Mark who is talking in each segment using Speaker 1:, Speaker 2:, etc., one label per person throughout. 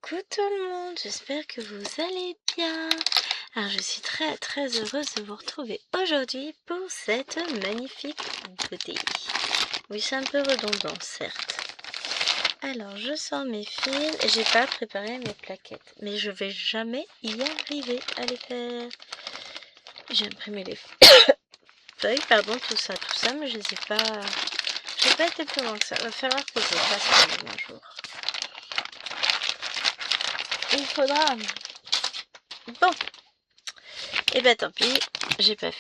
Speaker 1: Coucou tout le monde, j'espère que vous allez bien. Alors je suis très heureuse de vous retrouver aujourd'hui pour cette magnifique bouteille. Oui, c'est un peu redondant certes. Alors je sors mes fils, j'ai pas préparé mes plaquettes, mais je vais jamais y arriver à les faire. J'ai imprimé les feuilles, pardon, tout ça, mais je les ai pas... J'ai pas été plus loin que ça, va falloir que je le fasse quand même un jour. Il faudra... Bon, et bah tant pis, j'ai pas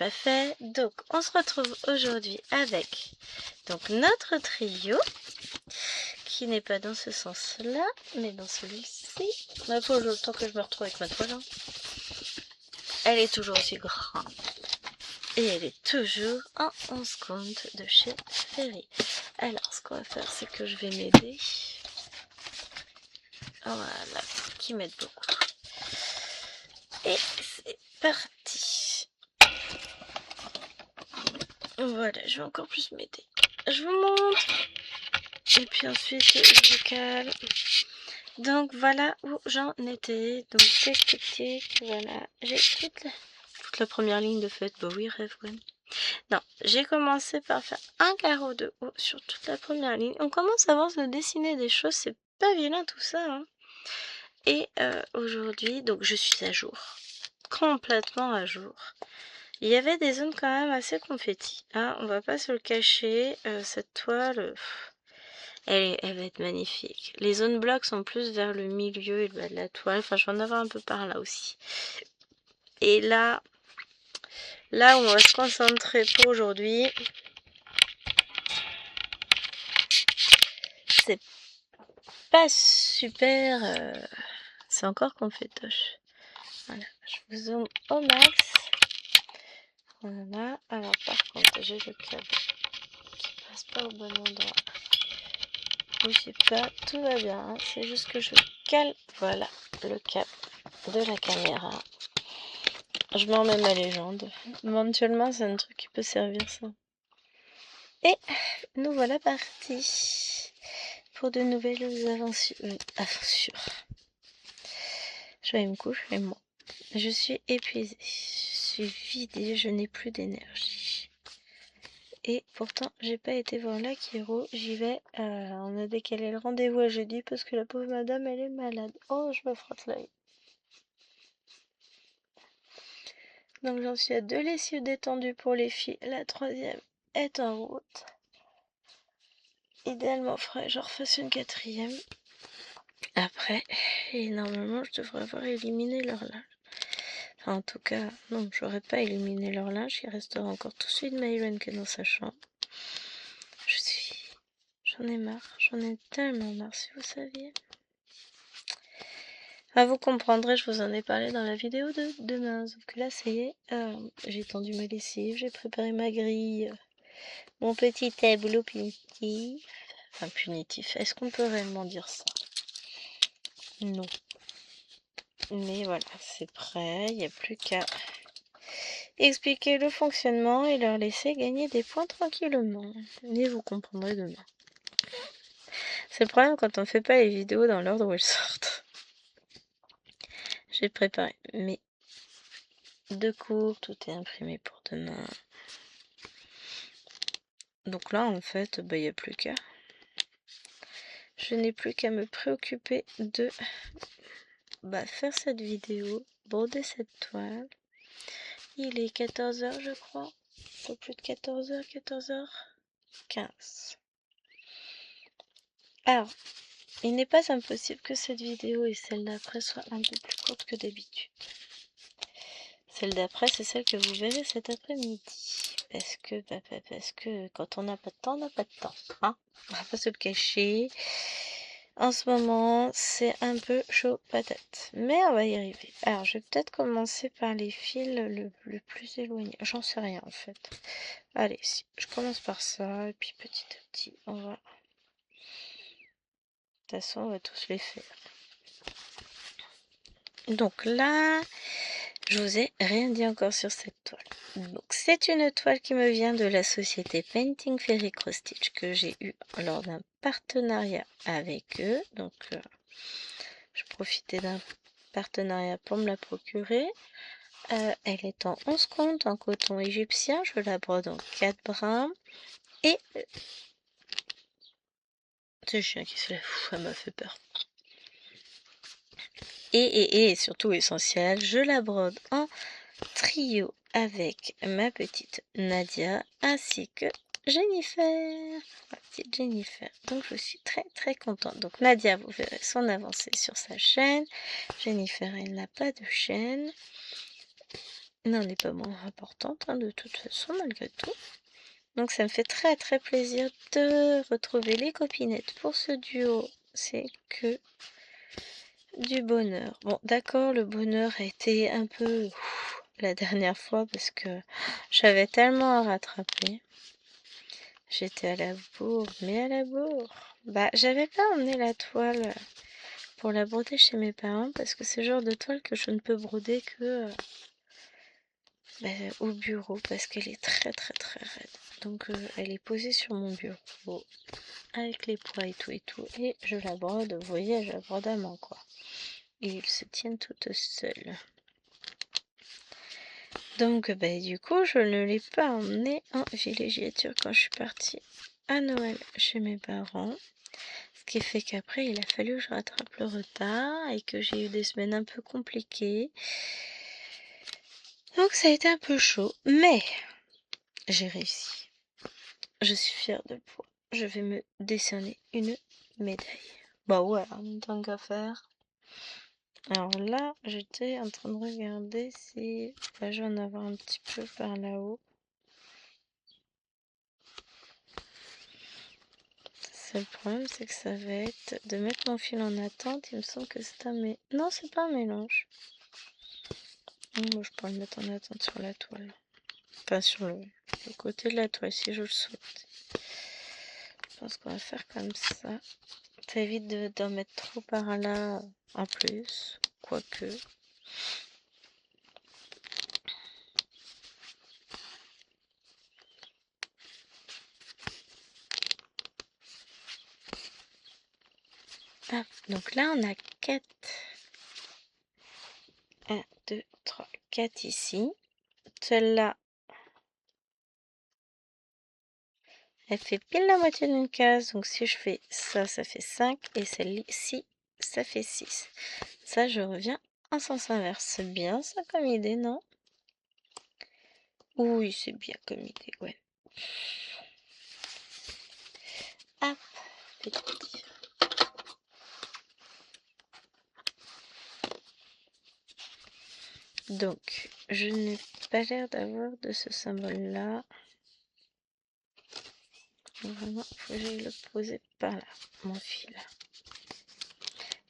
Speaker 1: fait. Donc on se retrouve aujourd'hui avec donc notre trio, qui n'est pas dans ce sens-là, mais dans celui-ci. Il faut le temps que je me retrouve avec ma toile. Hein. Elle est toujours aussi grande. Et elle est toujours en 11 comptes de chez Ferry. Alors ce qu'on va faire, c'est que je vais m'aider. Voilà, qui m'aide beaucoup. Et c'est parti. Voilà, je vais encore plus m'aider. Je vous montre. Et puis ensuite, je vous calme. Donc voilà où j'en étais. Donc tic, voilà. J'ai toute la première ligne de fait. Bah oui, rêve, ouais. Non, j'ai commencé par faire un carreau de haut sur toute la première ligne. On commence à voir se dessiner des choses. C'est pas vilain tout ça. Hein. Et aujourd'hui, donc je suis à jour. Complètement à jour. Il y avait des zones quand même assez confettis. Hein, on va pas se le cacher. Cette toile, elle va être magnifique. Les zones blocs sont plus vers le milieu et le bas de la toile. Enfin, je vais en avoir un peu par là aussi. Et là où on va se concentrer pour aujourd'hui, c'est pas super. C'est encore confetoche. Voilà, je vous zoome au max. Voilà. Alors par contre, j'ai le câble qui passe pas au bon endroit. Bougez pas, tout va bien. Hein. C'est juste que je cale, voilà, le câble de la caméra. Je m'en mets ma légende. Éventuellement, c'est un truc qui peut servir ça. Et nous voilà partis pour de nouvelles aventures. Je vais me coucher, moi. Je suis épuisée. Je suis vidée, je n'ai plus d'énergie. Et pourtant, j'ai pas été voir l'Akiro. J'y vais. On a décalé le rendez-vous à jeudi parce que la pauvre madame, elle est malade. Oh, je me frotte l'œil. Donc j'en suis à 2 lessives détendues pour les filles. La 3e est en route. Idéalement, faudrait que je refasse une 4e. Après, et normalement, je devrais avoir éliminé leur linge. Enfin, en tout cas, non, j'aurais pas éliminé leur linge. Il restera encore tout celui de Myron qui est dans sa chambre. J'en ai marre. J'en ai tellement marre, si vous saviez. Ah, vous comprendrez, je vous en ai parlé dans la vidéo de demain. Sauf que là, ça y est, j'ai tendu ma lessive, j'ai préparé ma grille, mon petit tableau punitif. Enfin, punitif. Est-ce qu'on peut réellement dire ça? Non. Mais voilà, c'est prêt, il n'y a plus qu'à expliquer le fonctionnement et leur laisser gagner des points tranquillement. Et vous comprendrez demain. C'est le problème quand on ne fait pas les vidéos dans l'ordre où elles sortent. J'ai préparé mes 2 cours, tout est imprimé pour demain. Donc là, en fait, il n'y a plus qu'à. Je n'ai plus qu'à me préoccuper de faire cette vidéo, broder cette toile. Il est 14h, je crois. Un peu plus de 14h, 14h15. Alors, il n'est pas impossible que cette vidéo et celle d'après soient un peu plus courtes que d'habitude. Celle d'après, c'est celle que vous verrez cet après-midi. Parce que quand on n'a pas de temps, on n'a pas de temps. Hein, on va pas se le cacher. En ce moment, c'est un peu chaud patate. Mais on va y arriver. Alors, je vais peut-être commencer par les fils le plus éloigné. J'en sais rien, en fait. Allez, si. Je commence par ça. Et puis, petit à petit, on va... De toute façon, on va tous les faire. Donc là, je vous ai rien dit encore sur cette toile. Donc, c'est une toile qui me vient de la société Painting Ferry Cross Stitch que j'ai eu lors d'un partenariat avec eux. Donc, Je profitais d'un partenariat pour me la procurer. Elle est en 11 comptes en coton égyptien. Je la brode en 4 brins. Et c'est le chien qui se lève. Elle m'a fait peur. Et surtout essentiel, je la brode en trio avec ma petite Nadia ainsi que Jennifer, ma petite Jennifer. Donc je suis très très contente. Donc Nadia, vous verrez son avancée sur sa chaîne. Jennifer, elle n'a pas de chaîne. N'en est pas moins importante de toute façon malgré tout. Donc ça me fait très très plaisir de retrouver les copinettes pour ce duo. C'est que du bonheur. Bon d'accord, le bonheur a été un peu la dernière fois parce que j'avais tellement à rattraper. J'étais à la bourre, mais à la bourre. Bah, j'avais pas emmené la toile pour la broder chez mes parents parce que c'est le genre de toile que je ne peux broder que au bureau parce qu'elle est très très très raide. Donc elle est posée sur mon bureau avec les poids et tout et je la brode, vous voyez, je la brode à main quoi. Et ils se tiennent toutes seules. Donc du coup je ne l'ai pas emmené en villégiature quand je suis partie à Noël chez mes parents. Ce qui fait qu'après il a fallu que je rattrape le retard et que j'ai eu des semaines un peu compliquées. Donc ça a été un peu chaud, mais j'ai réussi. Je suis fière de moi. Je vais me décerner une médaille. Bah ouais, tant qu'à faire. Alors là, j'étais en train de regarder si je vais en avoir un petit peu par là-haut. Le problème, c'est que ça va être de mettre mon fil en attente. Il me semble que c'est un mélange. Non, c'est pas un mélange. Moi, je peux le mettre en attente sur la toile. Enfin, sur le côté de la toile, si je le souhaite. Je pense qu'on va faire comme ça. Ça évite d'en mettre trop par là en plus. Quoique. Ah, donc là, on a 4. 1, 2, 3, 4 ici. Celle-là, elle fait pile la moitié d'une case. Donc si je fais ça, ça fait 5. Et celle-ci, ça fait 6. Ça, je reviens en sens inverse. C'est bien ça comme idée, non? Oui, c'est bien comme idée, ouais. Hop, petit. Donc, je n'ai pas l'air d'avoir de ce symbole-là. Vraiment, il faut que j'aille le poser par là, mon fil.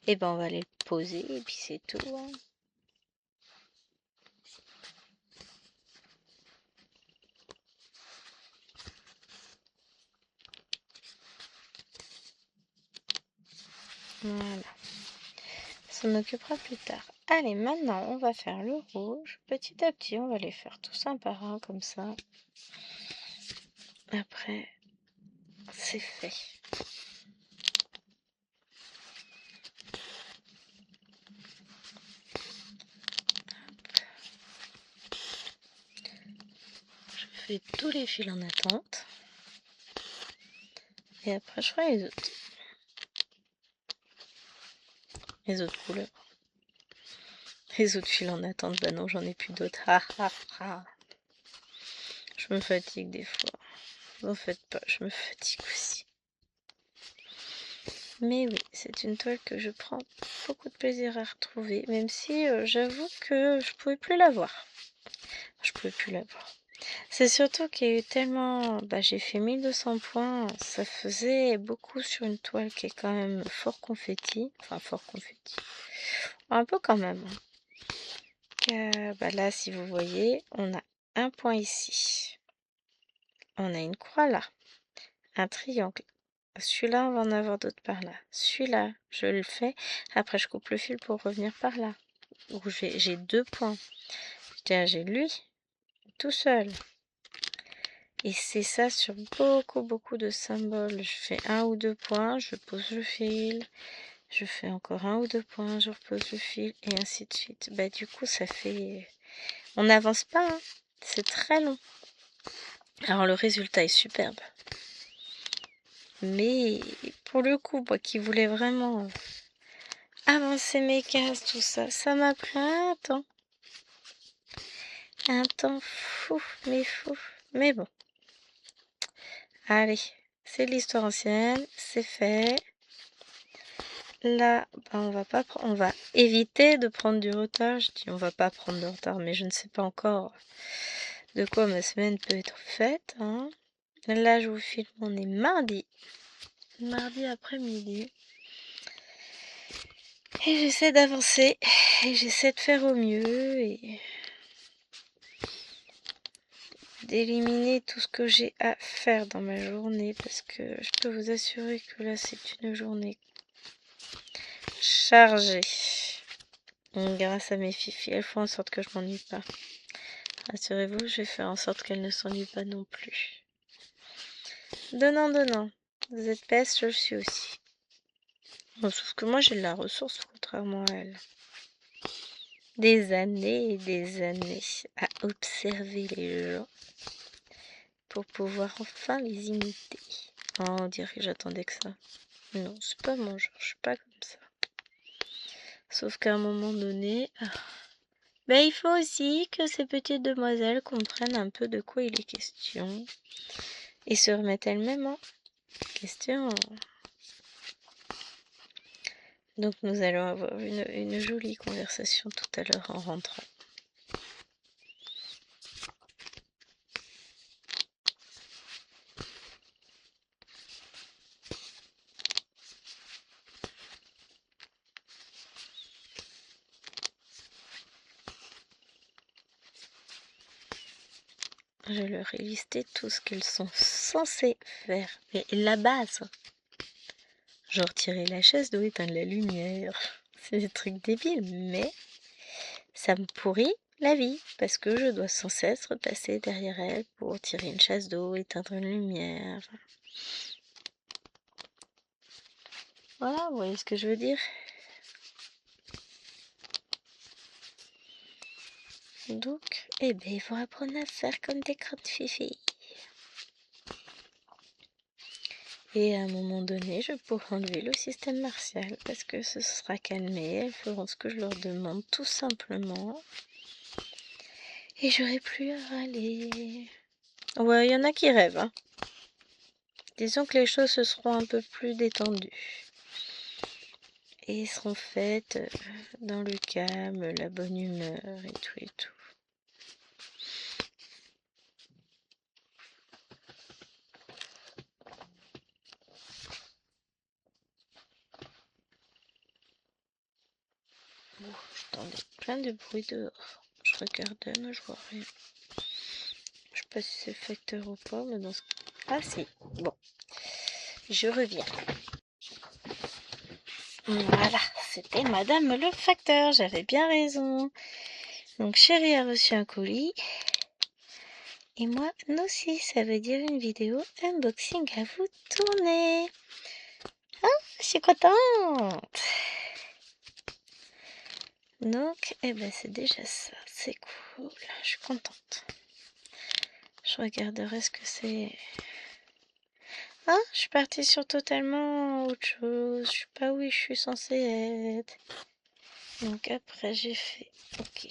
Speaker 1: Et ben, on va aller le poser et puis c'est tout. Hein. Voilà. Ça m'occupera plus tard. Allez, maintenant, on va faire le rouge. Petit à petit, on va les faire tous un par un comme ça. Après, c'est fait. Je fais tous les fils en attente. Et après, je ferai les autres. Les autres couleurs. Les autres fils en attente, bah non, j'en ai plus d'autres. Je me fatigue des fois. N'en faites pas, je me fatigue aussi. Mais oui, c'est une toile que je prends beaucoup de plaisir à retrouver, même si j'avoue que je pouvais plus la voir. Je pouvais plus la voir. C'est surtout qu'il y a eu tellement... j'ai fait 1200 points, ça faisait beaucoup sur une toile qui est quand même fort confetti. Enfin, fort confetti. Un peu quand même. Là, si vous voyez, on a un point ici. On a une croix là. Un triangle. Celui-là, on va en avoir d'autres par là. Celui-là, je le fais. Après, je coupe le fil pour revenir par là. Où j'ai 2 points. J'ai lui, tout seul. Et c'est ça sur beaucoup de symboles. Je fais 1 ou 2 points, je pose le fil. Je fais encore 1 ou 2 points, je repose le fil et ainsi de suite. Bah du coup ça fait... On n'avance pas, hein. C'est très long. Alors le résultat est superbe. Mais pour le coup, moi qui voulais vraiment avancer mes cases, tout ça, ça m'a pris un temps. Un temps fou, mais fou. Mais bon. Allez, c'est l'histoire ancienne, c'est fait. Là, bah, on va éviter de prendre du retard. Je dis on va pas prendre de retard, mais je ne sais pas encore de quoi ma semaine peut être faite, hein. Là, je vous filme, on est mardi. Mardi après-midi. Et j'essaie d'avancer. Et j'essaie de faire au mieux. Et d'éliminer tout ce que j'ai à faire dans ma journée. Parce que je peux vous assurer que là, c'est une journée chargée. Grâce à mes filles, elles font en sorte que je m'ennuie pas. Rassurez-vous, je vais faire en sorte qu'elles ne s'ennuient pas non plus. Donnant, donnant. Vous êtes peste, je le suis aussi. Bon, sauf que moi, j'ai de la ressource, contrairement à elle. Des années et des années à observer les gens pour pouvoir enfin les imiter. Oh, on dirait que j'attendais que ça. Non, c'est pas mon genre, je suis pas comme ça. Sauf qu'à un moment donné... Ben, il faut aussi que ces petites demoiselles comprennent un peu de quoi il est question. Et se remettent elles-mêmes en question. Donc nous allons avoir une jolie conversation tout à l'heure en rentrant. Je leur ai listé tout ce qu'elles sont censées faire. Mais la base. Genre tirer la chaise d'eau, éteindre la lumière. C'est des trucs débiles, mais ça me pourrit la vie. Parce que je dois sans cesse repasser derrière elles pour tirer une chaise d'eau, éteindre une lumière. Voilà, vous voyez ce que je veux dire? Donc, eh ben, il faut apprendre à faire comme des grandes filles. Et à un moment donné, je pourrai enlever le système martial parce que ce sera calmé. Elles feront ce que je leur demande tout simplement. Et j'aurai plus à râler. Ouais, il y en a qui rêvent, hein. Disons que les choses se seront un peu plus détendues. Et seront faites dans le calme, la bonne humeur et tout et tout. J'entendais plein de bruit dehors. Je regardais, mais je vois rien. Je sais pas si c'est facteur ou pas, mais dans ce... Ah si, bon. Je reviens. Voilà, c'était Madame le facteur, j'avais bien raison. Donc Chérie a reçu un colis. Et moi aussi, ça veut dire une vidéo unboxing à vous tourner. Ah, je suis contente. Donc, eh ben c'est déjà ça, c'est cool, je suis contente. Je regarderai ce que c'est. Ah, je suis partie sur totalement autre chose, je sais pas où je suis censée être. Donc après j'ai fait, ok.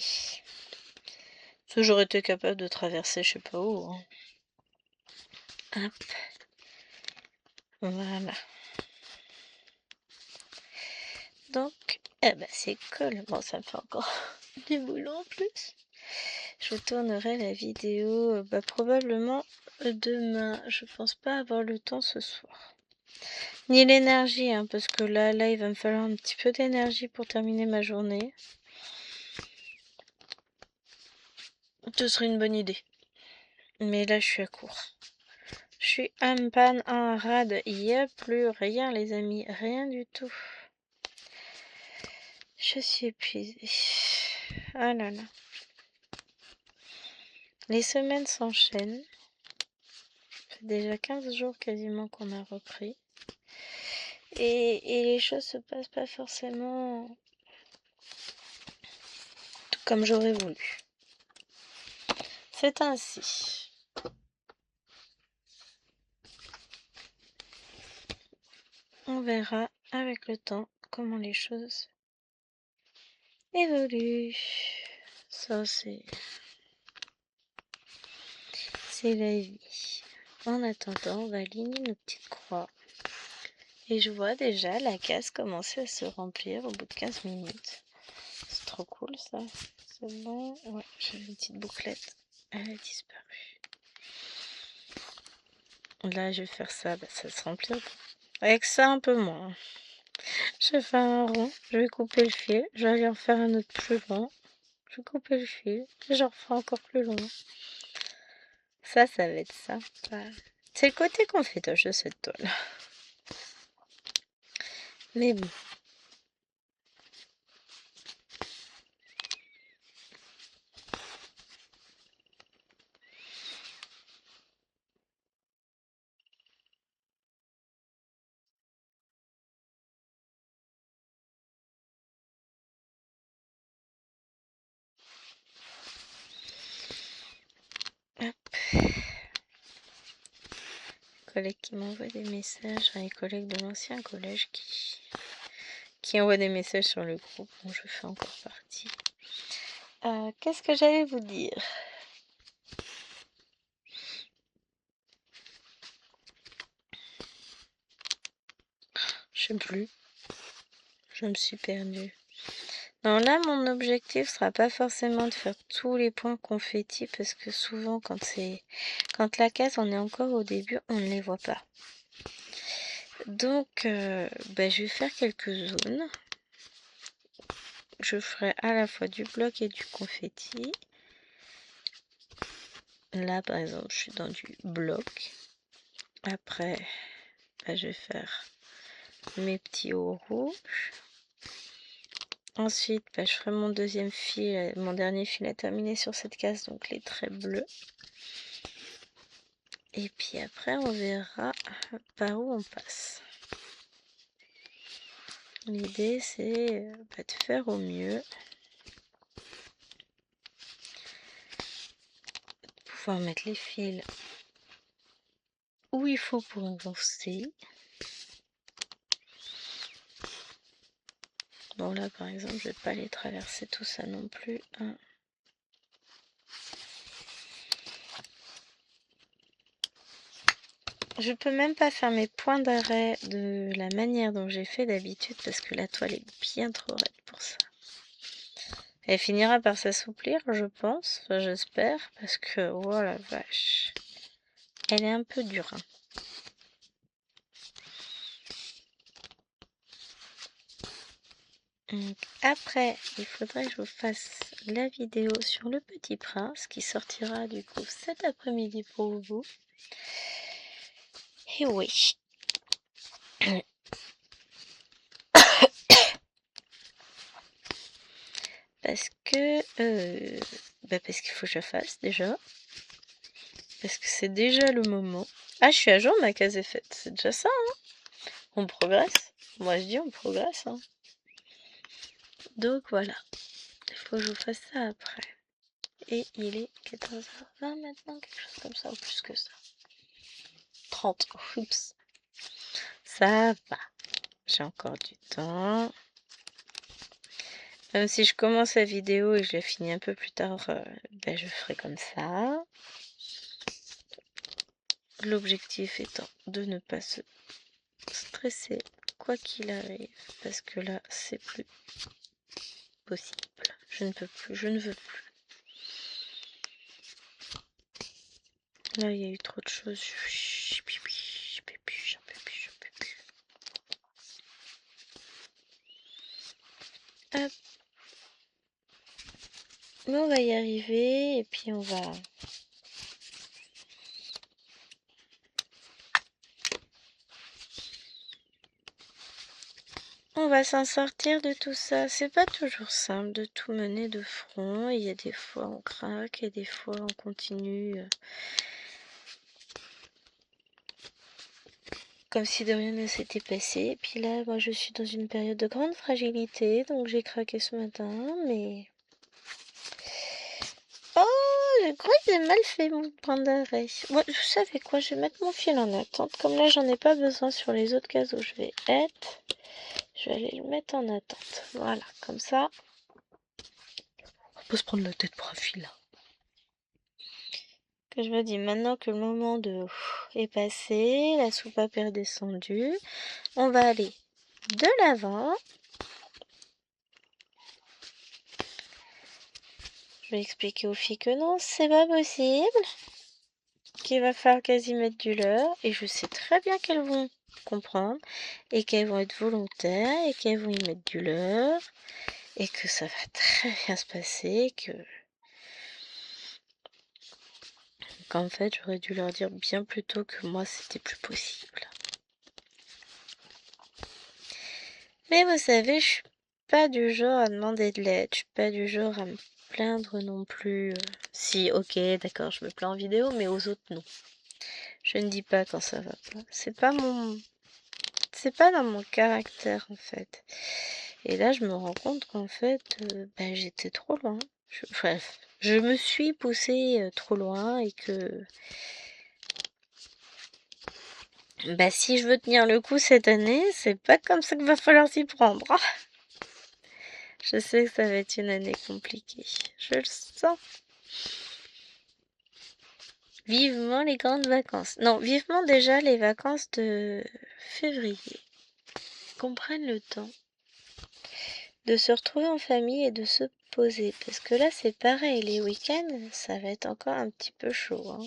Speaker 1: Parce que j'aurais été capable de traverser je sais pas où. Hein. Hop. Voilà. Donc, eh ben c'est cool. Bon, ça me fait encore du boulot en plus. Je vous tournerai la vidéo probablement demain. Je pense pas avoir le temps ce soir. Ni l'énergie, hein, parce que là, il va me falloir un petit peu d'énergie pour terminer ma journée. Ce serait une bonne idée. Mais là, je suis à court. Je suis en panne, en rade. Il n'y a plus rien, les amis. Rien du tout. Je suis épuisée. Ah là là. Les semaines s'enchaînent. Ça fait déjà 15 jours quasiment qu'on a repris. Et les choses se passent pas forcément tout comme j'aurais voulu. C'est ainsi. On verra avec le temps comment les choses évoluent. Ça, c'est la vie. En attendant, on va aligner nos petites croix. Et je vois déjà la case commencer à se remplir au bout de 15 minutes. C'est trop cool ça. C'est bon. Ouais, j'ai une petite bouclette. Elle a disparu. Là, je vais faire ça. Bah, ça se remplit. Avec ça, un peu moins. Je vais faire un rond. Je vais couper le fil. Je vais aller en faire un autre plus long. Je vais couper le fil. Et j'en referai encore plus long. Ça va être ça. Voilà. C'est le côté confitoche de cette toile. Mais bon. Hop. Collègues qui m'envoient des messages. Les collègues de l'ancien collège qui envoient des messages sur le groupe dont je fais encore partie. Qu'est-ce que j'allais vous dire? Je sais plus. Je me suis perdue. Non, là, mon objectif sera pas forcément de faire tous les points confettis parce que souvent, quand la case, on est encore au début, on ne les voit pas. Donc, je vais faire quelques zones. Je ferai à la fois du bloc et du confetti. Là, par exemple, je suis dans du bloc. Après, je vais faire mes petits hauts rouges. Ensuite, je ferai mon deuxième fil, mon dernier fil à terminer sur cette case, donc les traits bleus. Et puis après, on verra par où on passe. L'idée, c'est de faire au mieux. De pouvoir mettre les fils où il faut pour avancer. Bon, là, par exemple, je vais pas les traverser tout ça non plus. Hein. Je peux même pas faire mes points d'arrêt de la manière dont j'ai fait d'habitude parce que la toile est bien trop raide pour ça. Elle finira par s'assouplir, je pense, enfin, j'espère, parce que, oh la vache, elle est un peu dure. Hein. Donc, après, il faudrait que je vous fasse la vidéo sur le Petit Prince qui sortira du coup cet après-midi pour vous. Et oui. Parce que parce qu'il faut que je fasse déjà. Parce que c'est déjà le moment. Ah, je suis à jour, ma case est faite. C'est déjà ça, hein. On progresse. Moi, je dis on progresse, hein. Donc, voilà. Il faut que je vous fasse ça après. Et il est 14h20 maintenant, quelque chose comme ça, ou plus que ça. 30. Oups. Ça va. J'ai encore du temps. Même si je commence la vidéo et je la finis un peu plus tard, je ferai comme ça. L'objectif étant de ne pas se stresser quoi qu'il arrive. Parce que là, c'est plus possible. Je ne peux plus, je ne veux plus. Là, il y a eu trop de choses. J'en peux plus, j'en peux plus. Hop. Mais on va y arriver et puis on va... On va s'en sortir de tout ça. C'est pas toujours simple de tout mener de front. Il y a des fois on craque et des fois on continue comme si de rien ne s'était passé. Et puis là, moi, je suis dans une période de grande fragilité, donc j'ai craqué ce matin, mais... Oh, je crois que j'ai mal fait mon point d'arrêt. Bon, vous savez quoi, je vais mettre mon fil en attente. Comme là, j'en ai pas besoin sur les autres cases où je vais être. Je vais aller le mettre en attente. Voilà, comme ça. On peut se prendre la tête pour un fil, là. Que je me dis maintenant que le moment de est passé, la soupape est redescendue. On va aller de l'avant. Je vais expliquer aux filles que non, c'est pas possible. Qu'il va falloir qu'elles y mettent du leur. Et je sais très bien qu'elles vont comprendre. Et qu'elles vont être volontaires. Et qu'elles vont y mettre du leur. Et que ça va très bien se passer. Qu'en fait, j'aurais dû leur dire bien plus tôt que moi, c'était plus possible. Mais vous savez, je suis pas du genre à demander de l'aide. Je suis pas du genre à me plaindre non plus. Si, ok, d'accord, je me plains en vidéo, mais aux autres, non. Je ne dis pas quand ça va pas. C'est pas dans mon caractère, en fait. Et là, je me rends compte qu'en fait, j'étais trop loin. Bref, je me suis poussée trop loin et que... si je veux tenir le coup cette année, c'est pas comme ça qu'il va falloir s'y prendre. Je sais que ça va être une année compliquée. Je le sens. Vivement les grandes vacances. Non, vivement déjà les vacances de février. Qu'on prenne le temps de se retrouver en famille et de se poser. Parce que là, c'est pareil. Les week-ends, ça va être encore un petit peu chaud. Hein.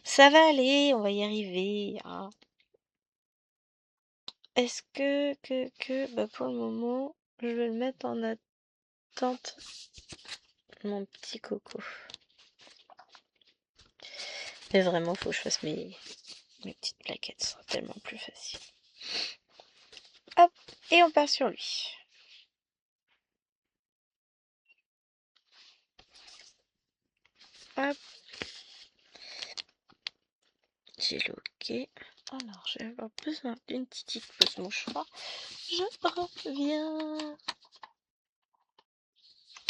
Speaker 1: Ça va aller, on va y arriver. Hein. Est-ce que pour le moment, je vais le mettre en attente, mon petit coco. Mais vraiment, faut que je fasse mes petites plaquettes, ce sera tellement plus facile. Hop, et on part sur lui. Hop. J'ai le OK. Alors, je vais avoir besoin d'une petite pause mouchoir. Je reviens.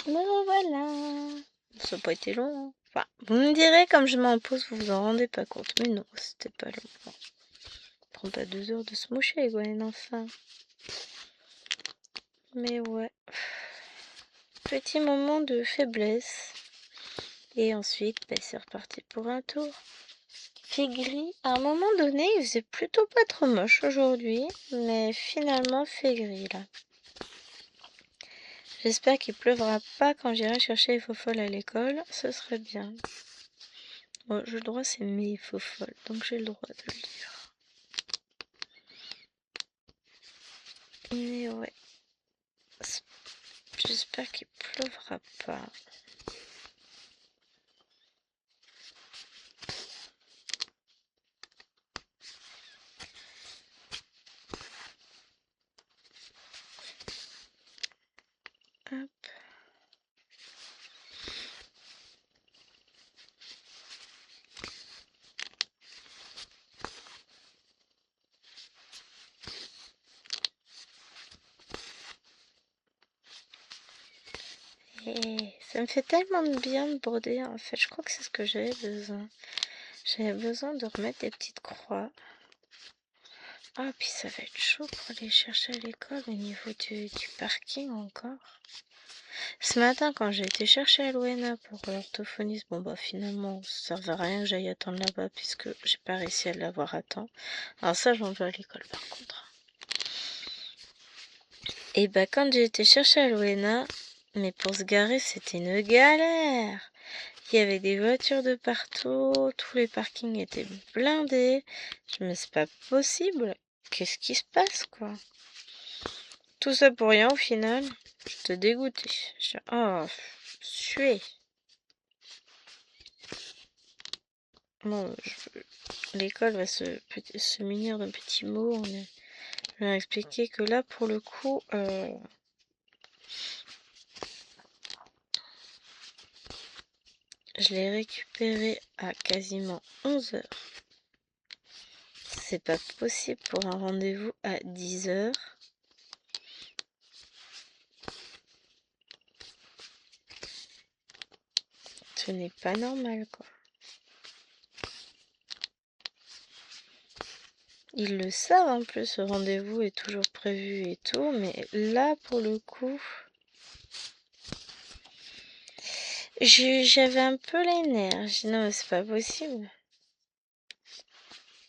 Speaker 1: Me voilà. Ça n'a pas été long. Hein. Enfin, vous me direz, comme je m'en pose, vous vous en rendez pas compte. Mais non, c'était pas long. Ça prend pas 2 heures de se moucher, Gwen, enfin. Mais ouais. Petit moment de faiblesse. Et ensuite, c'est reparti pour un tour. Fait gris. À un moment donné, il faisait plutôt pas trop moche aujourd'hui. Mais finalement, fait gris, là. J'espère qu'il pleuvra pas quand j'irai chercher les faux folles à l'école. Ce serait bien. Bon, j'ai le droit, c'est mes faux folles. Donc j'ai le droit de le dire. Mais ouais. J'espère qu'il pleuvra pas. Hop. Et ça me fait tellement de bien de broder en fait. Je crois que c'est ce que j'avais besoin. J'avais besoin de remettre des petites croix. Ah, puis ça va être chaud pour aller chercher à l'école au niveau du parking encore. Ce matin, quand j'ai été chercher à l'ONA pour l'orthophoniste, finalement, ça ne servait à rien que j'aille attendre là-bas puisque j'ai pas réussi à l'avoir à temps. Alors ça, j'en veux à l'école par contre. Et quand j'ai été chercher à l'ONA, mais pour se garer, c'était une galère. Il y avait des voitures de partout, tous les parkings étaient blindés. Je me dis, c'est pas possible. Qu'est-ce qui se passe, quoi? Tout ça pour rien au final. J'étais dégoûtée. Oh, sué. Bon, l'école va se munir d'un petit mot. Je vais leur expliquer que là, pour le coup, je l'ai récupéré à quasiment 11 h. c'est pas possible pour un rendez-vous à 10 h. Ce n'est pas normal, quoi. Ils le savent en plus, ce rendez-vous est toujours prévu et tout, mais là, pour le coup, j'avais un peu les nerfs. J'ai dit non, mais c'est pas possible.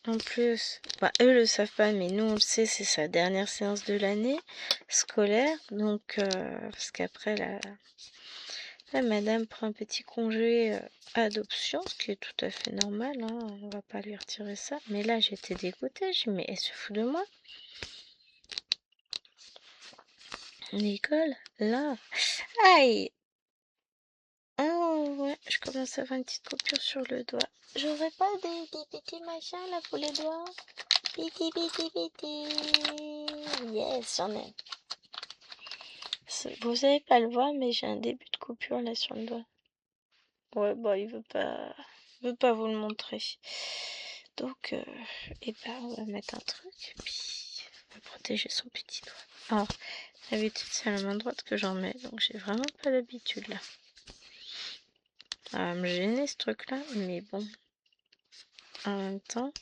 Speaker 1: En plus, bah, eux le savent pas, mais nous on le sait, c'est sa dernière séance de l'année scolaire, donc parce qu'après la madame prend un petit congé adoption, ce qui est tout à fait normal, hein, on va pas lui retirer ça. Mais là j'étais dégoûtée, j'ai dit mais elle se fout de moi. Nicole, là, aïe. Oh ouais, je commence à avoir une petite coupure sur le doigt. J'aurais pas des petits machins là pour les doigts. Piti piti piti. Yes, j'en ai. Vous savez pas le voir, mais j'ai un début de coupure là sur le doigt. Ouais, bah il veut pas vous le montrer. Donc, et ben on va mettre un truc, puis on va protéger son petit doigt. Alors, d'habitude c'est à la main droite que j'en mets, donc j'ai vraiment pas l'habitude là. Ça va me gêner ce truc là, mais bon. En même temps,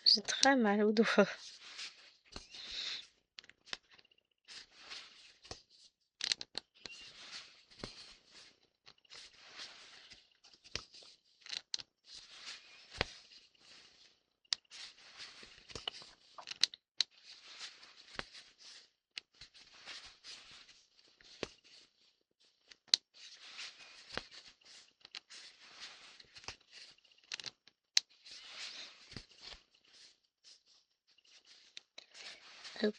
Speaker 1: j'ai très mal au doigt. Hop.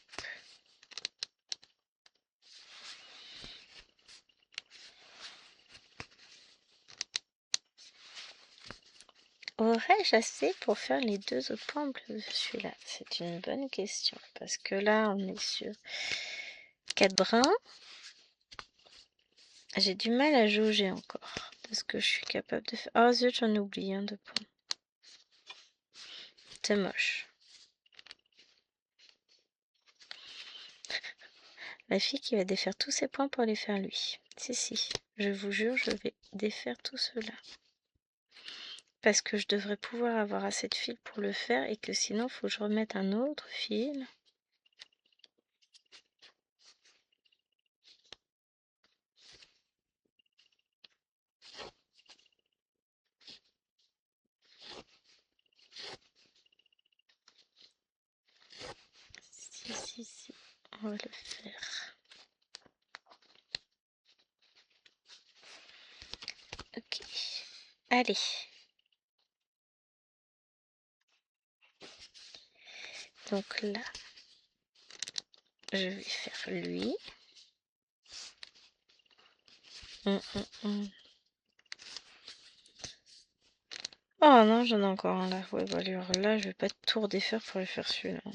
Speaker 1: Aurais-je assez pour faire les deux autres points de celui-là? C'est une bonne question. Parce que là, on est sur 4 brins. J'ai du mal à jauger encore de ce que je suis capable de faire. Oh zut, j'en ai oublié un de points. C'est moche. La fille qui va défaire tous ses points pour les faire lui. Si, je vous jure, je vais défaire tout cela. Parce que je devrais pouvoir avoir assez de fil pour le faire et que sinon, il faut que je remette un autre fil. Si, on va le faire. Ok. Allez. Donc là, je vais faire lui. Oh non, j'en ai encore un là. Ouais, bah alors là, je vais pas tout redéfaire pour lui faire celui-là. On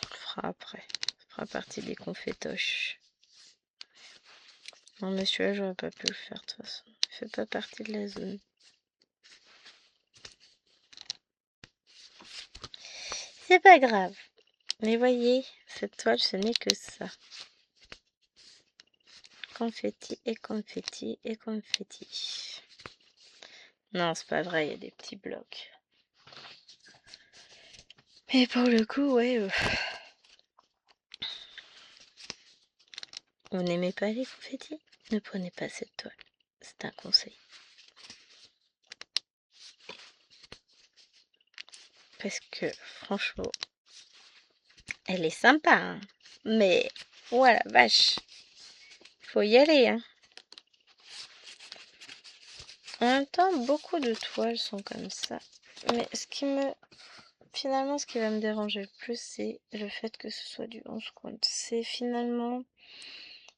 Speaker 1: le fera après. Ça fera partie des confétoches. Non, mais celui-là, j'aurais pas pu le faire de toute façon. Il fait pas partie de la zone. C'est pas grave. Mais voyez, cette toile, ce n'est que ça. Confetti et confetti et confetti. Non, c'est pas vrai, il y a des petits blocs. Mais pour le coup, ouais. Vous n'aimez pas les confettis? Ne prenez pas cette toile. C'est un conseil. Parce que, franchement, elle est sympa, hein. Mais, voilà, vache. Faut y aller, hein. En même temps, beaucoup de toiles sont comme ça. Mais finalement, ce qui va me déranger le plus, c'est le fait que ce soit du 11 compte. C'est finalement...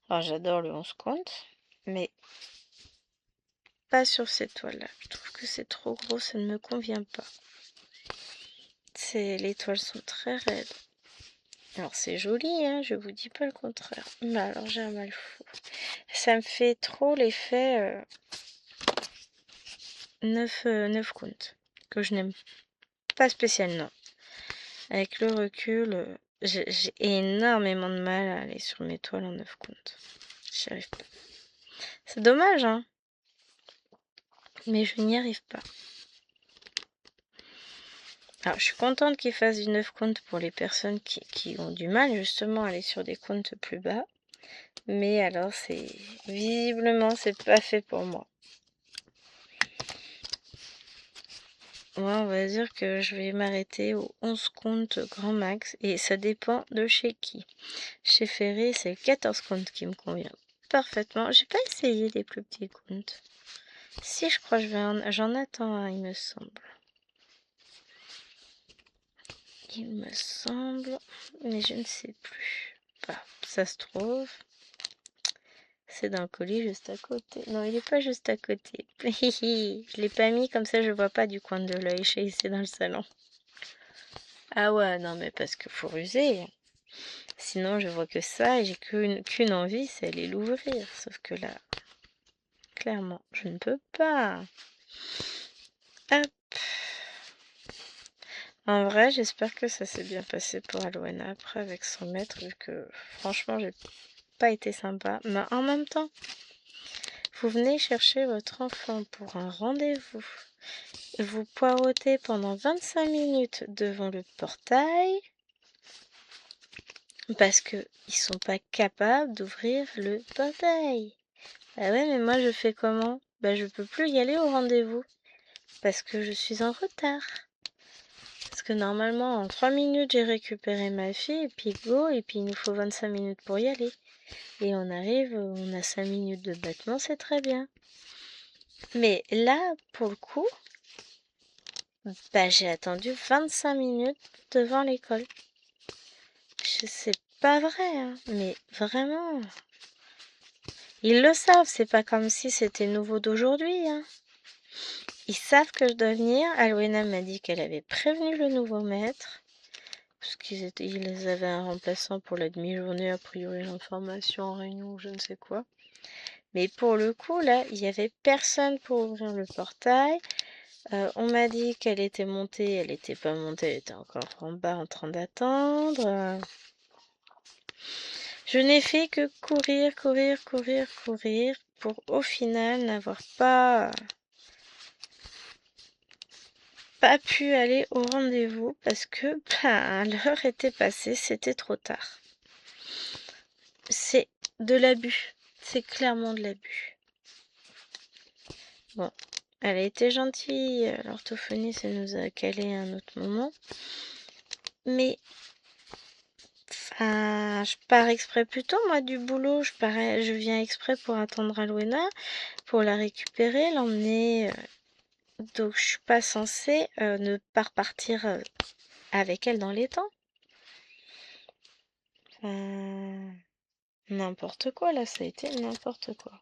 Speaker 1: Alors, j'adore le 11 compte, mais pas sur cette toile-là. Je trouve que c'est trop gros, ça ne me convient pas. Les toiles sont très raides. Alors, c'est joli, hein, je vous dis pas le contraire. Mais alors, j'ai un mal fou. Ça me fait trop l'effet 9 comptes, que je n'aime pas spécialement. Avec le recul, j'ai énormément de mal à aller sur mes toiles en 9 comptes. J'y arrive pas. C'est dommage, hein. Mais je n'y arrive pas. Alors, je suis contente qu'il fasse du 9 comptes pour les personnes qui ont du mal justement à aller sur des comptes plus bas. Mais alors, visiblement, c'est pas fait pour moi. Moi, on va dire que je vais m'arrêter aux 11 comptes grand max. Et ça dépend de chez qui. Chez Ferré, c'est le 14 comptes qui me convient parfaitement. J'ai pas essayé des plus petits comptes. Si, je crois que j'en attends un, il me semble. Il me semble, mais je ne sais plus. Bah, ça se trouve, c'est dans le colis juste à côté. Non, il est pas juste à côté. Je l'ai pas mis comme ça, je vois pas du coin de l'œil. C'est dans le salon. Ah ouais, non, mais parce qu'il faut ruser. Sinon, je vois que ça et j'ai qu'une envie, c'est aller l'ouvrir. Sauf que là, clairement, je ne peux pas. Hop. En vrai, j'espère que ça s'est bien passé pour Alwena après avec son maître, vu que franchement, j'ai pas été sympa. Mais en même temps, vous venez chercher votre enfant pour un rendez-vous. Vous poirotez pendant 25 minutes devant le portail parce que ils sont pas capables d'ouvrir le portail. Bah ouais, mais moi je fais comment? Bah je peux plus y aller au rendez-vous parce que je suis en retard. Parce que normalement en 3 minutes j'ai récupéré ma fille et puis go, et puis il nous faut 25 minutes pour y aller. Et on arrive, on a 5 minutes de battement, c'est très bien. Mais là, pour le coup, bah j'ai attendu 25 minutes devant l'école. C'est pas vrai, hein, mais vraiment. Ils le savent, c'est pas comme si c'était nouveau d'aujourd'hui, hein. Ils savent que je dois venir. Alwena m'a dit qu'elle avait prévenu le nouveau maître. Parce ils avaient un remplaçant pour la demi-journée, a priori l'information en réunion, je ne sais quoi. Mais pour le coup, là, il n'y avait personne pour ouvrir le portail. On m'a dit qu'elle était montée, elle n'était pas montée, elle était encore en bas en train d'attendre. Je n'ai fait que courir, courir, courir, courir pour au final n'avoir pas pu aller au rendez-vous parce que l'heure était passée, c'était trop tard. C'est de l'abus, c'est clairement de l'abus. Bon, elle a été gentille, l'orthophoniste nous a calé à un autre moment. Mais je pars exprès plutôt, moi, du boulot. Je viens exprès pour attendre Alwena, pour la récupérer, l'emmener. Donc, je suis pas censée ne pas repartir avec elle dans les temps. N'importe quoi, là, ça a été n'importe quoi.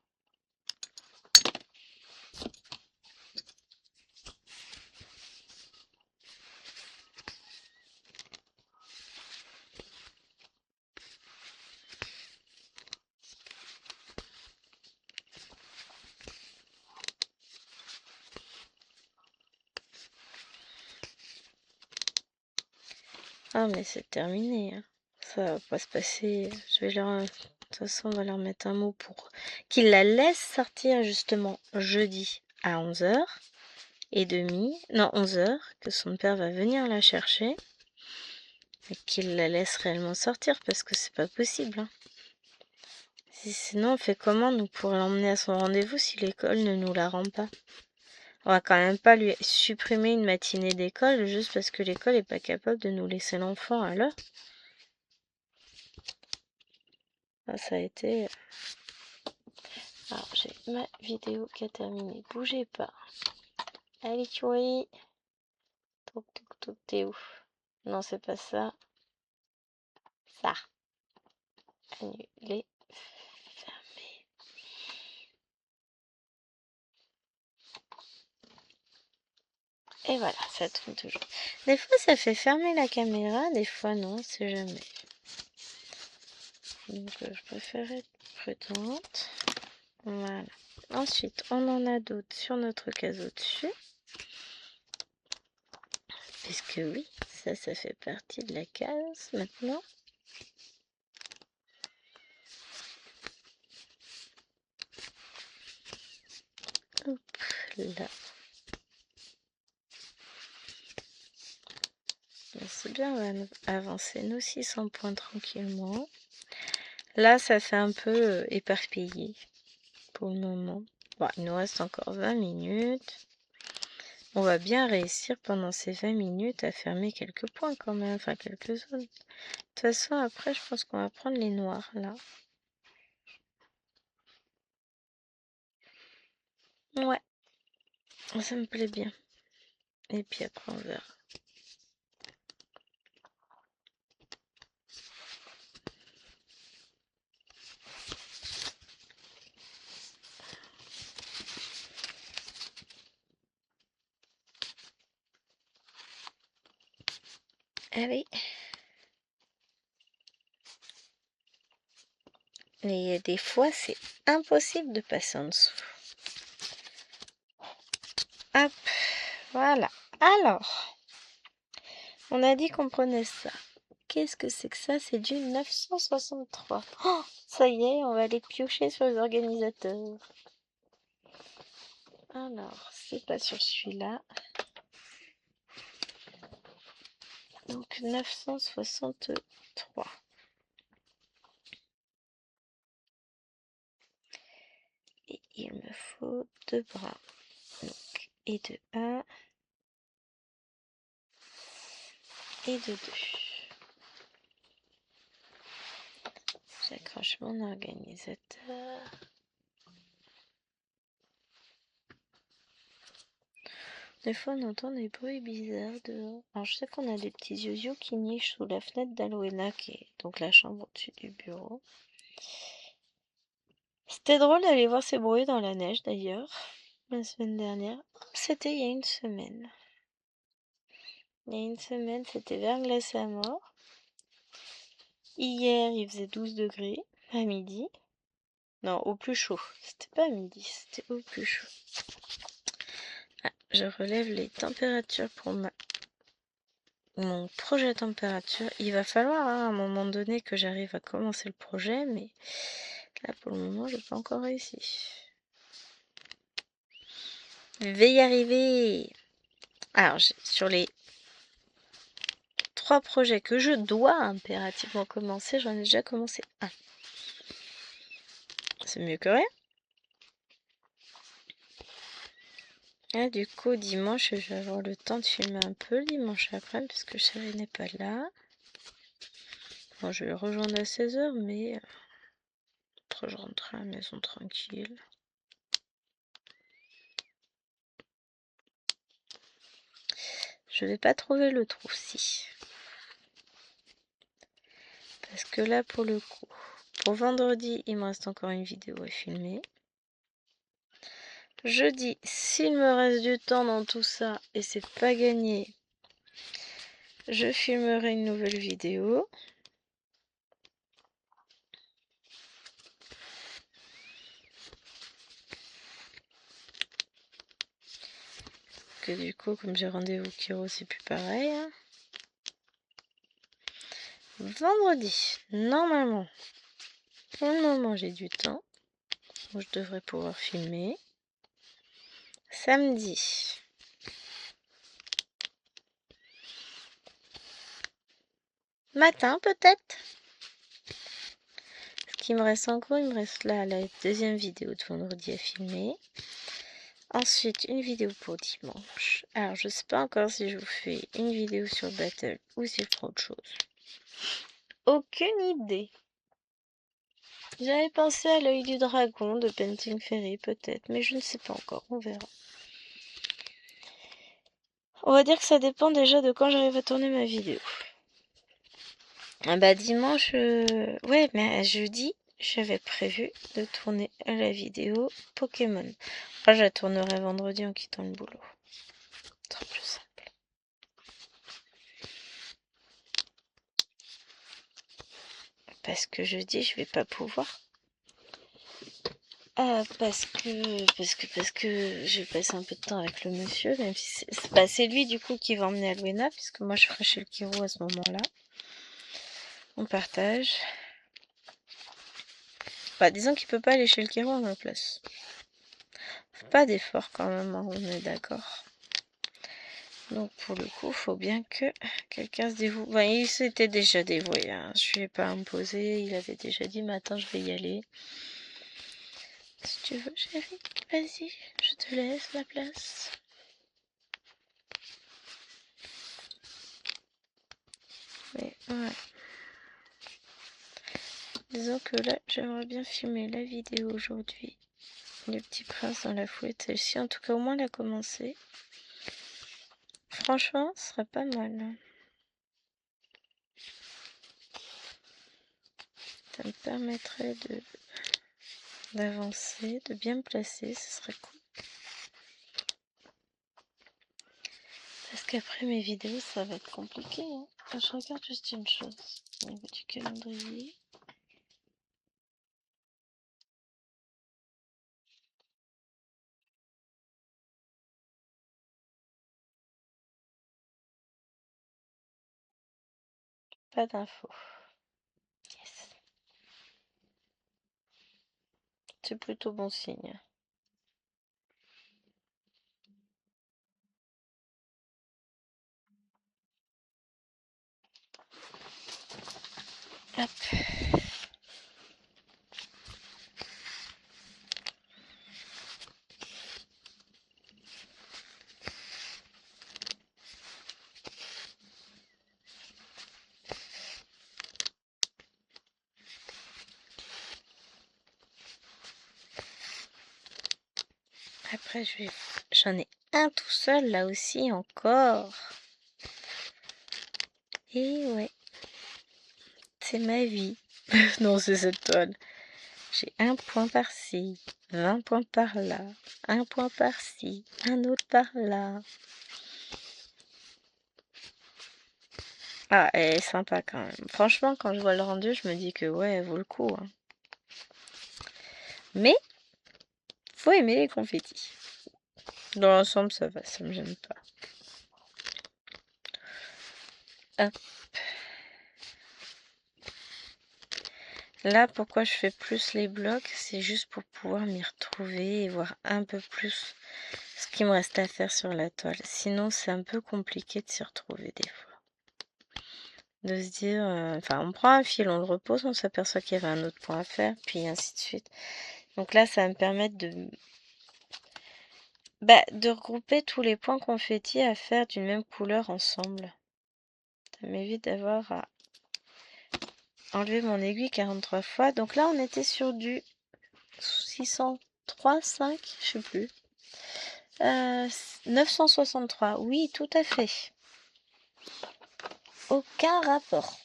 Speaker 1: Ah, mais c'est terminé, hein. Ça va pas se passer. Je vais de toute façon, on va leur mettre un mot pour qu'ils la laissent sortir justement jeudi à 11h30. Non, 11h, que son père va venir la chercher. Et qu'il la laisse réellement sortir parce que c'est pas possible, hein. Sinon, on fait comment nous pour l'emmener à son rendez-vous si l'école ne nous la rend pas? On va quand même pas lui supprimer une matinée d'école juste parce que l'école est pas capable de nous laisser l'enfant à l'heure. Ça a été... Alors, j'ai ma vidéo qui a terminé. Bougez pas. Allez, tu vois. Toc, toc, toc, t'es où? Non, c'est pas ça. Ça. Annuler. Fermer. Et voilà, ça tourne toujours. Des fois, ça fait fermer la caméra, des fois non, c'est jamais. Donc, je préfère être prudente. Voilà. Ensuite, on en a d'autres sur notre case au-dessus. Puisque oui, ça fait partie de la case maintenant. Hop là. C'est bien, on va avancer nos 600 points tranquillement. Là, ça fait un peu éparpillé pour le moment. Bon, il nous reste encore 20 minutes. On va bien réussir pendant ces 20 minutes à fermer quelques points quand même, enfin quelques zones. De toute façon, après, je pense qu'on va prendre les noirs là. Ouais, ça me plaît bien. Et puis après, on verra. Allez. Et des fois, c'est impossible de passer en dessous. Hop, voilà. Alors, on a dit qu'on prenait ça. Qu'est-ce que c'est que ça? C'est du 963. Oh, ça y est, on va aller piocher sur les organisateurs. Alors, c'est pas sur celui-là. Donc, 963. Et il me faut 2 bras. Donc, et de 1 et de 2. J'accroche mon organisateur. Des fois, on entend des bruits bizarres dehors. Alors, je sais qu'on a des petits yoyos qui nichent sous la fenêtre d'Aloena, qui est donc la chambre au-dessus du bureau. C'était drôle d'aller voir ces bruits dans la neige, d'ailleurs, la semaine dernière. C'était il y a une semaine. Il y a une semaine, c'était verglacé à mort. Hier, il faisait 12 degrés à midi. Non, au plus chaud. C'était pas à midi, c'était au plus chaud. Ah, je relève les températures pour mon projet température. Il va falloir à un moment donné que j'arrive à commencer le projet, mais là pour le moment je n'ai pas encore réussi. Je vais y arriver. Alors sur les 3 projets que je dois impérativement commencer, j'en ai déjà commencé un. C'est mieux que rien. Et du coup dimanche je vais avoir le temps de filmer un peu le dimanche après parce que Chérie n'est pas là. Bon, je vais le rejoindre à 16h, mais après je rentre à la maison tranquille. Je vais pas trouver le trou si. Parce que là pour le coup, pour vendredi il me reste encore une vidéo à filmer. Jeudi, s'il me reste du temps dans tout ça et c'est pas gagné, je filmerai une nouvelle vidéo. Que du coup, comme j'ai rendez-vous Kiro, c'est plus pareil. Hein. Vendredi, normalement, pour le moment j'ai du temps. Donc je devrais pouvoir filmer. Samedi. Matin peut-être. Ce qui me reste encore, il me reste là la deuxième vidéo de vendredi à filmer. Ensuite, une vidéo pour dimanche. Alors, je sais pas encore si je vous fais une vidéo sur Battle ou si je prends autre chose. Aucune idée. J'avais pensé à l'œil du dragon de Painting Fairy peut-être, mais je ne sais pas encore, on verra. On va dire que ça dépend déjà de quand j'arrive à tourner ma vidéo. Ah bah dimanche, ouais, mais jeudi, j'avais prévu de tourner la vidéo Pokémon. Après, je la tournerai vendredi en quittant le boulot. Ce sera plus simple. Parce que jeudi, je vais pas pouvoir Parce que je passe un peu de temps avec le monsieur, même si c'est lui du coup qui va emmener Alwena, puisque moi je ferai chez le Kiro à ce moment-là. On partage. Bah, disons qu'il peut pas aller chez le Kiro à ma place. Pas d'effort quand même, hein, on est d'accord. Donc pour le coup, faut bien que quelqu'un se dévoue. Bah, il s'était déjà dévoué, hein. Je lui ai pas imposé, il avait déjà dit matin je vais y aller. Si tu veux, chérie, vas-y, je te laisse la place. Mais ouais. Disons que là, j'aimerais bien filmer la vidéo aujourd'hui. Le petit prince dans la fouette. Celle-ci, en tout cas, au moins, elle a commencé. Franchement, ce serait pas mal. Ça me permettrait d'avancer, de bien me placer. Ce serait cool. Parce qu'après mes vidéos, ça va être compliqué. Hein. Je regarde juste une chose au niveau du calendrier. Pas d'infos. Yes. C'est plutôt bon signe. Hop. Après, j'en ai un tout seul là aussi encore. Et ouais, c'est ma vie. Non, c'est cette toile. J'ai un point par-ci, 20 points par-là, un point par-ci, un autre par-là. Ah, elle est sympa quand même. Franchement, quand je vois le rendu, je me dis que ouais, elle vaut le coup. Hein. Mais, faut aimer les confettis. Dans l'ensemble, ça va, ça me gêne pas. Hop. Là, pourquoi je fais plus les blocs, c'est juste pour pouvoir m'y retrouver et voir un peu plus ce qu'il me reste à faire sur la toile. Sinon, c'est un peu compliqué de s'y retrouver des fois. De se dire, enfin, on prend un fil, on le repose, on s'aperçoit qu'il y avait un autre point à faire, puis ainsi de suite. Donc là, ça va me permettre de regrouper tous les points confettis à faire d'une même couleur ensemble. Ça m'évite d'avoir à enlever mon aiguille 43 fois. Donc là, on était sur du 603, 5, je sais plus. 963, oui, tout à fait. Aucun rapport.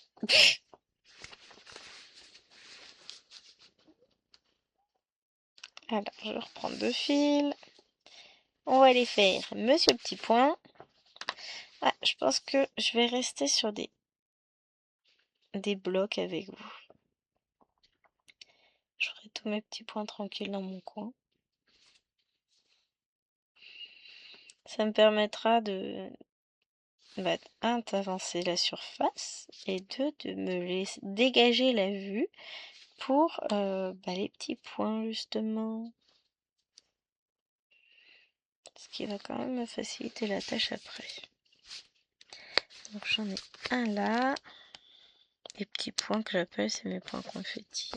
Speaker 1: Alors, je reprends 2 fils. On va les faire Monsieur Petit Point. Ah, je pense que je vais rester sur des blocs avec vous. Je ferai tous mes petits points tranquilles dans mon coin. Ça me permettra de un, d'avancer la surface et deux, de me laisser dégager la vue pour les petits points justement. Ce qui va quand même me faciliter la tâche après. Donc j'en ai un là. Les petits points que j'appelle, c'est mes points confettis.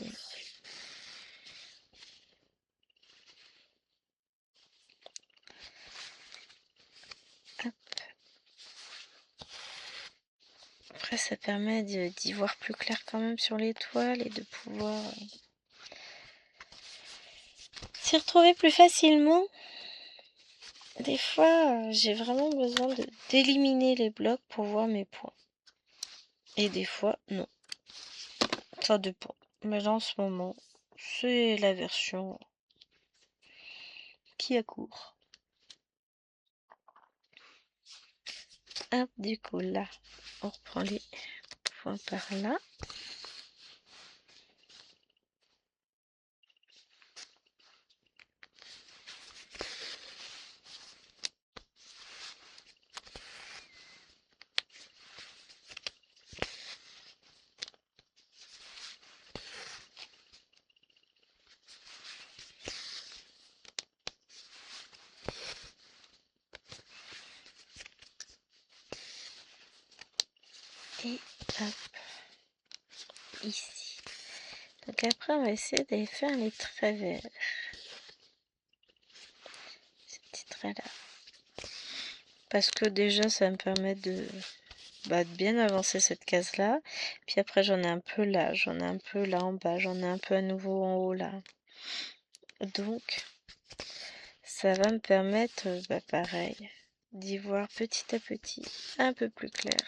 Speaker 1: Hop. Après, ça permet d'y voir plus clair quand même sur l'étoile et de pouvoir s'y retrouver plus facilement. Des fois, j'ai vraiment besoin d'éliminer les blocs pour voir mes points. Et des fois, non. Ça dépend. Mais là, en ce moment, c'est la version qui a cours. Hop, du coup, là, on reprend les points par là. Et hop, ici. Donc après, on va essayer d'aller faire les traits verts. Ces petits traits-là. Parce que déjà, ça va me permet de bien avancer cette case-là. Puis après, j'en ai un peu là, j'en ai un peu là en bas, j'en ai un peu à nouveau en haut là. Donc, ça va me permettre, pareil, d'y voir petit à petit un peu plus clair.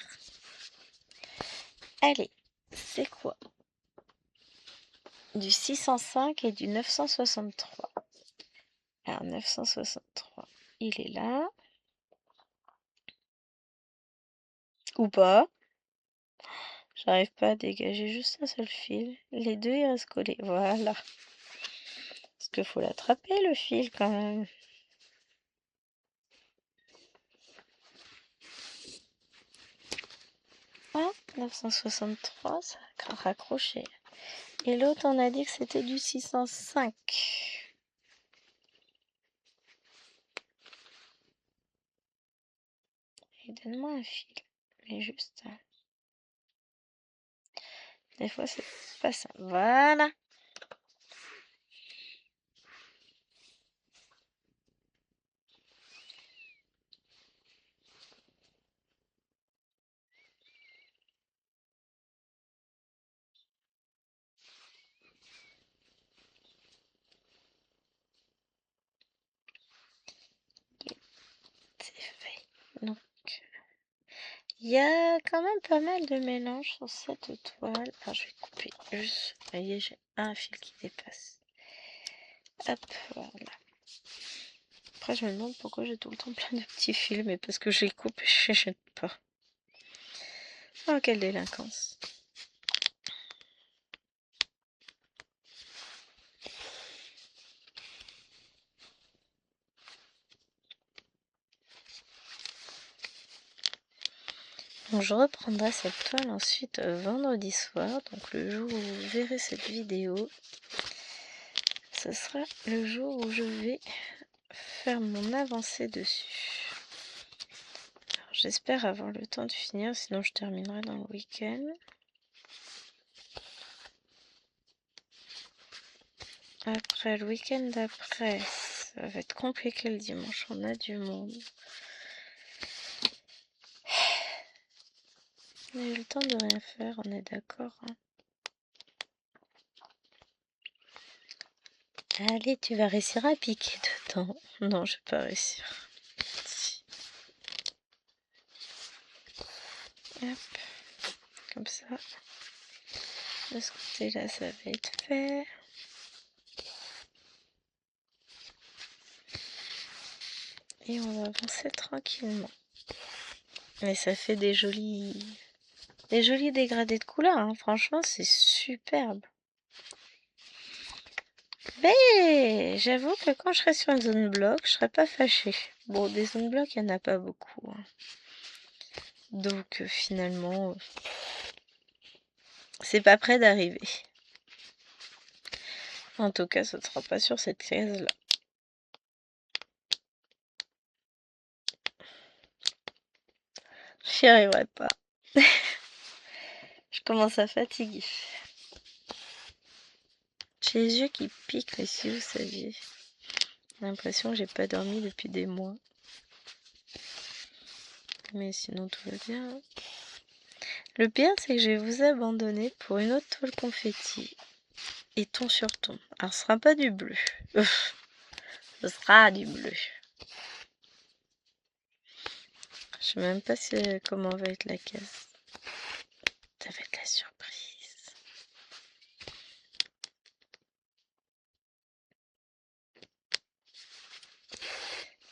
Speaker 1: Allez, c'est quoi? Du 605 et du 963. Alors, 963, il est là. Ou pas. J'arrive pas à dégager juste un seul fil. Les deux, ils restent collés. Voilà. Parce qu'il faut l'attraper, le fil, quand même. Ah, 963, ça a raccroché. Et l'autre, on a dit que c'était du 605. Et donne-moi un fil. Mais juste. Des fois, c'est pas ça. Voilà. C'est fait. Donc, il y a quand même pas mal de mélange sur cette toile. Alors, je vais couper juste. Vous voyez, j'ai un fil qui dépasse. Hop, voilà. Après, je me demande pourquoi j'ai tout le temps plein de petits fils, mais parce que je les coupe et je les jette pas. Oh, quelle délinquance. Donc, je reprendrai cette toile ensuite vendredi soir, donc le jour où vous verrez cette vidéo. Ce sera le jour où je vais faire mon avancée dessus. J'espère avoir le temps de finir, sinon je terminerai dans le week-end. Après, le week-end d'après, ça va être compliqué le dimanche, on a du monde. On a eu le temps de rien faire, on est d'accord, hein. Allez, tu vas réussir à piquer dedans. Non, je vais pas réussir. Si. Hop, comme ça. De ce côté-là, ça va être fait. Et on va avancer tranquillement. Mais ça fait des jolis dégradés de couleurs, hein. Franchement, c'est superbe. Mais j'avoue que quand je serai sur une zone bloc, je serai pas fâchée. Bon, des zones blocs, il n'y en a pas beaucoup, hein. Donc finalement, c'est pas près d'arriver. En tout cas, ce ne sera pas sur cette case-là. J'y arriverai pas. Je commence à fatiguer. J'ai les yeux qui piquent, mais si vous saviez. J'ai l'impression que j'ai pas dormi depuis des mois. Mais sinon, tout va bien. Le pire, c'est que je vais vous abandonner pour une autre toile confetti. Et ton sur ton. Alors, ce sera pas du bleu. Ce sera du bleu. Je sais même pas comment va être la case. Ça va être la surprise.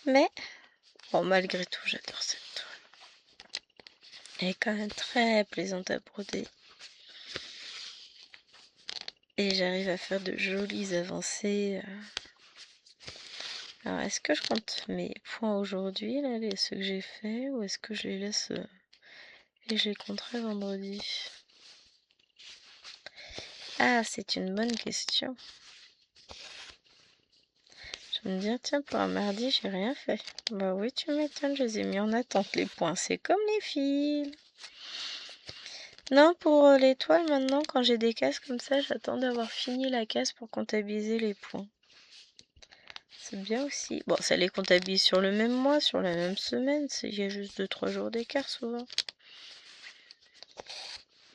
Speaker 1: Mais, bon, malgré tout, j'adore cette toile. Elle est quand même très plaisante à broder. Et j'arrive à faire de jolies avancées. Alors, est-ce que je compte mes points aujourd'hui, là, ceux que j'ai fait, ou est-ce que je les laisse et je les compterai vendredi? Ah, c'est une bonne question. Je vais me dire, tiens, pour un mardi, j'ai rien fait. Bah oui, tu m'étonnes, je les ai mis en attente. Les points, c'est comme les fils. Non, pour l'étoile, maintenant, quand j'ai des cases comme ça, j'attends d'avoir fini la case pour comptabiliser les points. C'est bien aussi. Bon, ça les comptabilise sur le même mois, sur la même semaine. Il y a juste 2-3 jours d'écart souvent.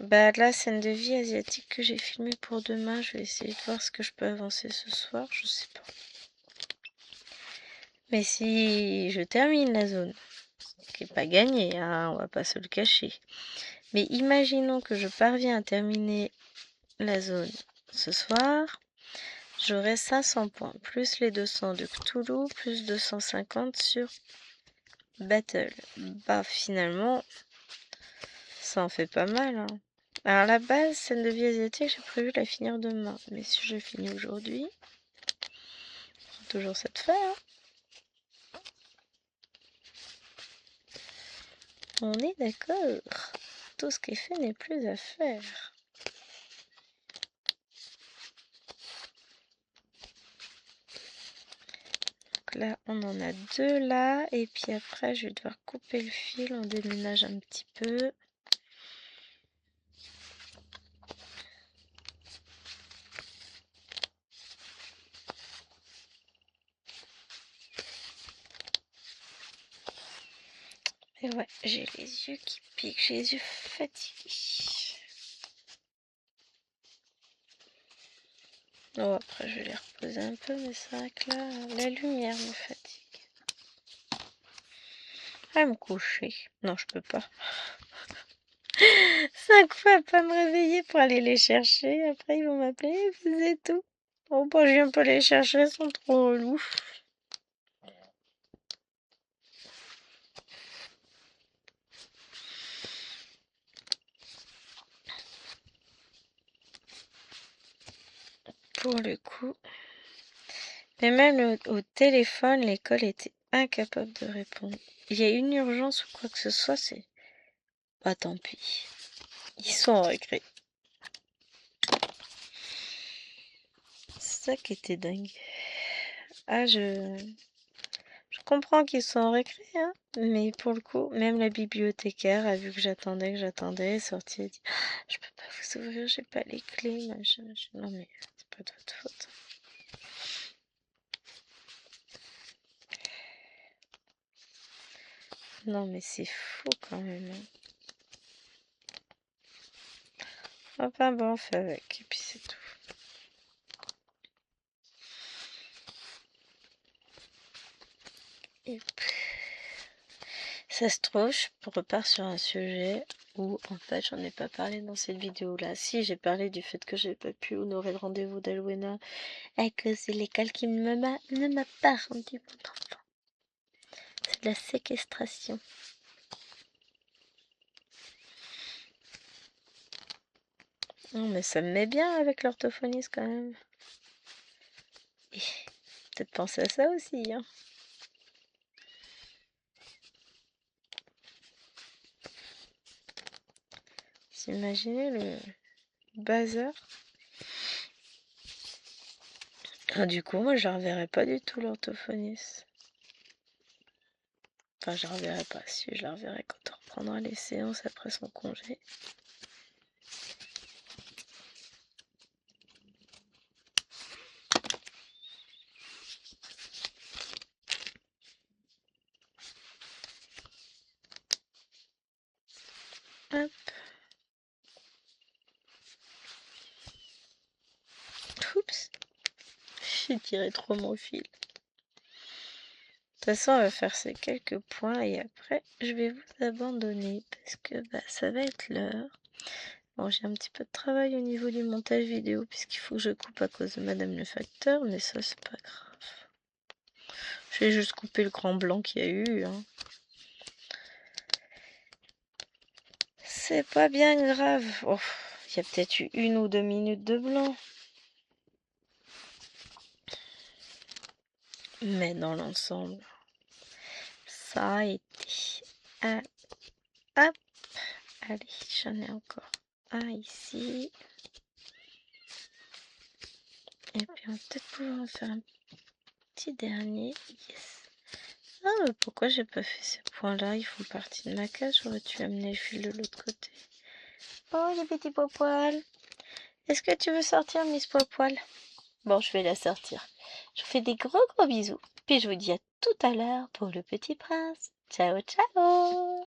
Speaker 1: Bah là, scène de vie asiatique que j'ai filmé pour demain. Je vais essayer de voir ce que je peux avancer ce soir. Je sais pas. Mais si je termine la zone, ce qui n'est pas gagné, hein, on va pas se le cacher. Mais imaginons que je parviens à terminer la zone ce soir. J'aurai 500 points, plus les 200 de Cthulhu, plus 250 sur Battle. Bah finalement, ça en fait pas mal. Hein. Alors la base, scène de vie asiatique, j'ai prévu la finir demain. Mais si je finis aujourd'hui, c'est toujours cette fin. Hein. On est d'accord. Tout ce qui est fait n'est plus à faire. Donc là, on en a 2 là. Et puis après, je vais devoir couper le fil. On déménage un petit peu. Et ouais, j'ai les yeux qui piquent, j'ai les yeux fatigués. Oh, après, je vais les reposer un peu, mais c'est vrai que là, la lumière me fatigue. À me coucher. Non, je peux pas. 5 fois à pas me réveiller pour aller les chercher. Après, ils vont m'appeler, faisait tout. Oh, bah, je viens pas les chercher, ils sont trop relous. Pour le coup. Mais même au téléphone, l'école était incapable de répondre. Il y a une urgence ou quoi que ce soit, c'est... Bah, tant pis. Ils sont en récré. C'est ça qui était dingue. Ah, je comprends qu'ils sont en récré, hein. Mais pour le coup, même la bibliothécaire a vu que j'attendais, est sortie et dit je peux pas vous ouvrir, j'ai pas les clés, machin. Non, mais c'est pas de votre faute. Non, mais c'est fou quand même. Hein. Enfin bon, on fait avec, et puis c'est tout. Et puis, ça se trouve, je repars sur un sujet où en fait j'en ai pas parlé dans cette vidéo là. Si, j'ai parlé du fait que j'ai pas pu honorer le rendez-vous d'Alwena et que c'est l'école qui ne m'a pas rendu mon enfant. C'est de la séquestration. Non mais ça me met bien avec l'orthophoniste quand même. Et peut-être penser à ça aussi, hein. Vous imaginez le bazar. Ah, du coup, moi je la reverrai pas du tout l'orthophoniste. Enfin, je la reverrai pas. Si, je la reverrai quand on reprendra les séances après son congé. Hop. Oups. J'ai tiré trop mon fil. De toute façon, on va faire ces quelques points et après, je vais vous abandonner parce que bah, ça va être l'heure. Bon, j'ai un petit peu de travail au niveau du montage vidéo puisqu'il faut que je coupe à cause de Madame le facteur, mais ça, c'est pas grave. Je vais juste couper le grand blanc qu'il y a eu. Hein. C'est pas bien grave. Oh, il y a peut-être eu 1 ou 2 minutes de blanc. Mais dans l'ensemble, ça a été... hop. Allez, j'en ai encore un ici. Et puis on va peut-être pouvoir en faire un petit dernier. Yes. Ah, mais pourquoi j'ai pas fait ces points-là? Ils font partie de ma case. J'aurais dû amener le fil de l'autre côté. Oh, les petits poils. Est-ce que tu veux sortir, Miss Poil? Bon, je vais la sortir. Je vous fais des gros bisous. Puis je vous dis à tout à l'heure pour le petit prince. Ciao, ciao!